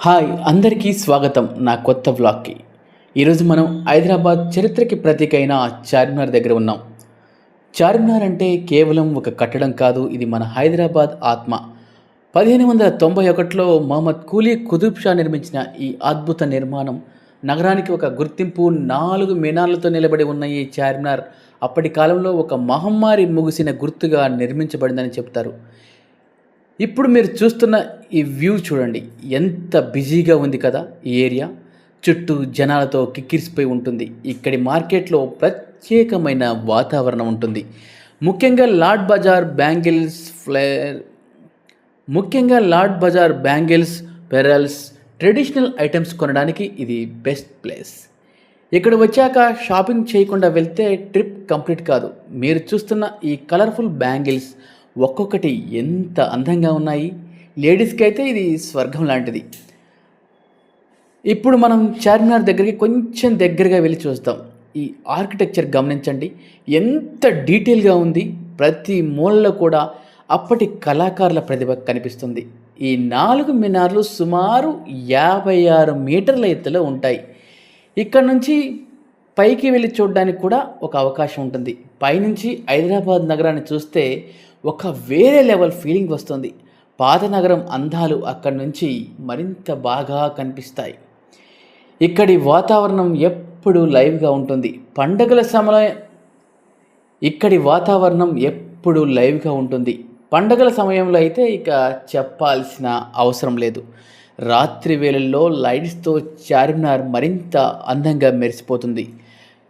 Hi అందరికీ స్వాగతం నా కొత్త వ్లాగ్కి. ఈరోజు మనం హైదరాబాద్ చరిత్రకి ప్రతీక అయిన చార్మినార్ దగ్గర ఉన్నాం. చార్మినార్ అంటే కేవలం ఒక కట్టడం కాదు, ఇది మన హైదరాబాద్ ఆత్మ. 1591లో మహమ్మద్ కూలీ కుతుబ్ షా నిర్మించిన ఈ అద్భుత నిర్మాణం నగరానికి ఒక గుర్తింపు. 4 మీనార్లతో నిలబడి ఉన్న ఈ చార్మినార్ అప్పటి కాలంలో ఒక మహమ్మారి ముగిసిన గుర్తుగా నిర్మించబడిందని చెప్తారు. ఇప్పుడు మీరు చూస్తున్న ఈ వ్యూ చూడండి, ఎంత బిజీగా ఉంది కదా ఈ ఏరియా. చుట్టూ జనాలతో కిక్కిరిసిపోయి ఉంటుంది. ఇక్కడి మార్కెట్లో ప్రత్యేకమైన వాతావరణం ఉంటుంది. ముఖ్యంగా Laad Bazaar bangles, pearls, traditional items కొనడానికి ఇది బెస్ట్ ప్లేస్. ఇక్కడ వచ్చాక షాపింగ్ చేయకుండా వెళ్తే ట్రిప్ కంప్లీట్ కాదు. మీరు చూస్తున్న ఈ కలర్ఫుల్ బ్యాంగిల్స్ ఒక్కొక్కటి ఎంత అందంగా ఉన్నాయి. లేడీస్కి అయితే ఇది స్వర్గం లాంటిది. ఇప్పుడు మనం చార్మినార్ దగ్గరికి కొంచెం దగ్గరగా వెళ్ళి చూస్తాం. ఈ ఆర్కిటెక్చర్ గమనించండి, ఎంత డీటెయిల్గా ఉంది. ప్రతి మూలలో కూడా అప్పటి కళాకారుల ప్రతిభ కనిపిస్తుంది. ఈ 4 మినార్లు సుమారు 56 మీటర్ల ఎత్తులో ఉంటాయి. ఇక్కడ నుంచి పైకి వెళ్ళి చూడడానికి కూడా ఒక అవకాశం ఉంటుంది. పైనుంచి హైదరాబాద్ నగరాన్ని చూస్తే ఒక వేరే లెవెల్ ఫీలింగ్ వస్తుంది. పాత నగరం అందాలు అక్కడి నుంచి మరింత బాగా కనిపిస్తాయి. ఇక్కడి వాతావరణం ఎప్పుడు లైవ్గా ఉంటుంది. పండగల సమయంలో అయితే ఇక చెప్పాల్సిన అవసరం లేదు. రాత్రి వేళల్లో లైట్స్తో చార్మినార్ మరింత అందంగా మెరిసిపోతుంది.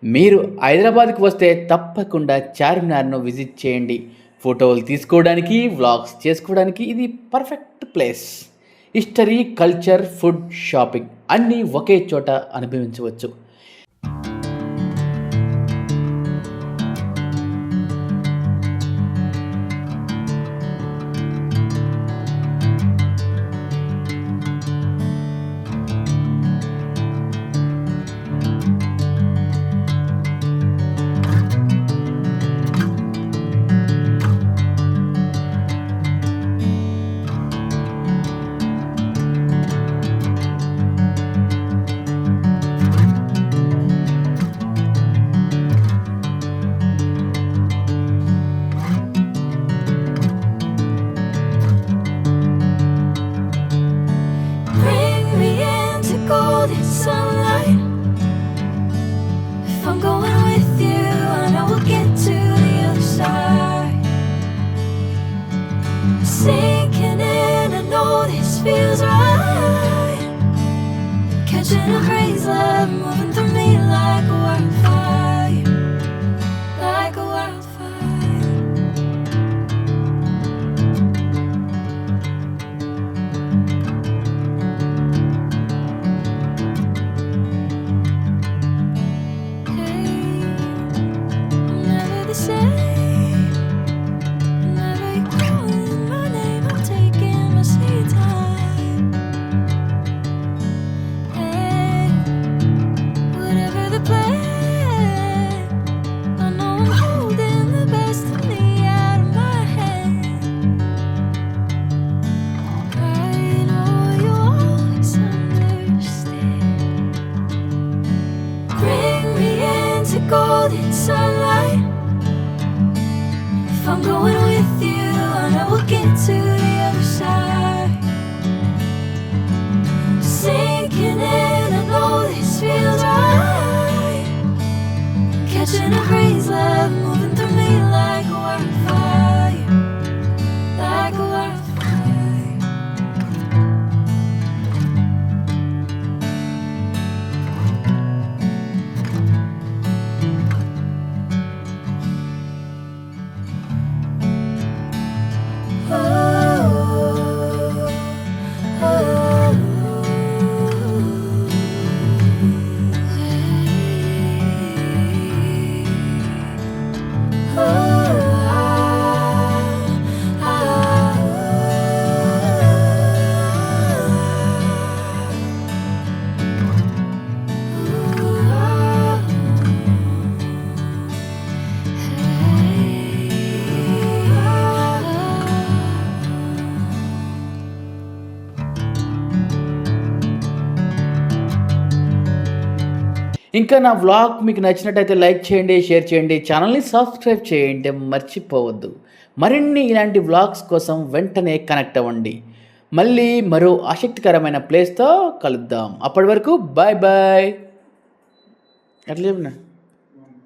మీరు హైదరాబాద్కి వస్తే తప్పకుండా చార్మినార్ను విజిట్ చేయండి. ఫోటోలు తీసుకోవడానికి, వ్లాగ్స్ చేసుకోవడానికి ఇది perfect place. History, culture, food, shopping అన్నీ ఒకే చోట అనుభవించవచ్చు. Catching a breeze, love moving through me like a wildfire, like a wildfire. Hey, I'm never the same. Whenever you're calling my name, I'm taking my sweet time. Golden sunlight. If I'm going with you, I know we'll get to the other side. Sinking in, I know this feels right. Catching a breeze, love moving through me like a wildfire, like a wildfire. Oh, ఇంకా నా vlog మీకు నచ్చినట్టయితే like చేయండి, share చేయండి, ఛానల్ని subscribe చేయండి మర్చిపోవద్దు. మరిన్ని ఇలాంటి వ్లాగ్స్ కోసం వెంటనే కనెక్ట్ అవ్వండి. మళ్ళీ మరో ఆసక్తికరమైన ప్లేస్తో కలుద్దాం. అప్పటి వరకు బాయ్ బాయ్. అట్లా చెప్పిన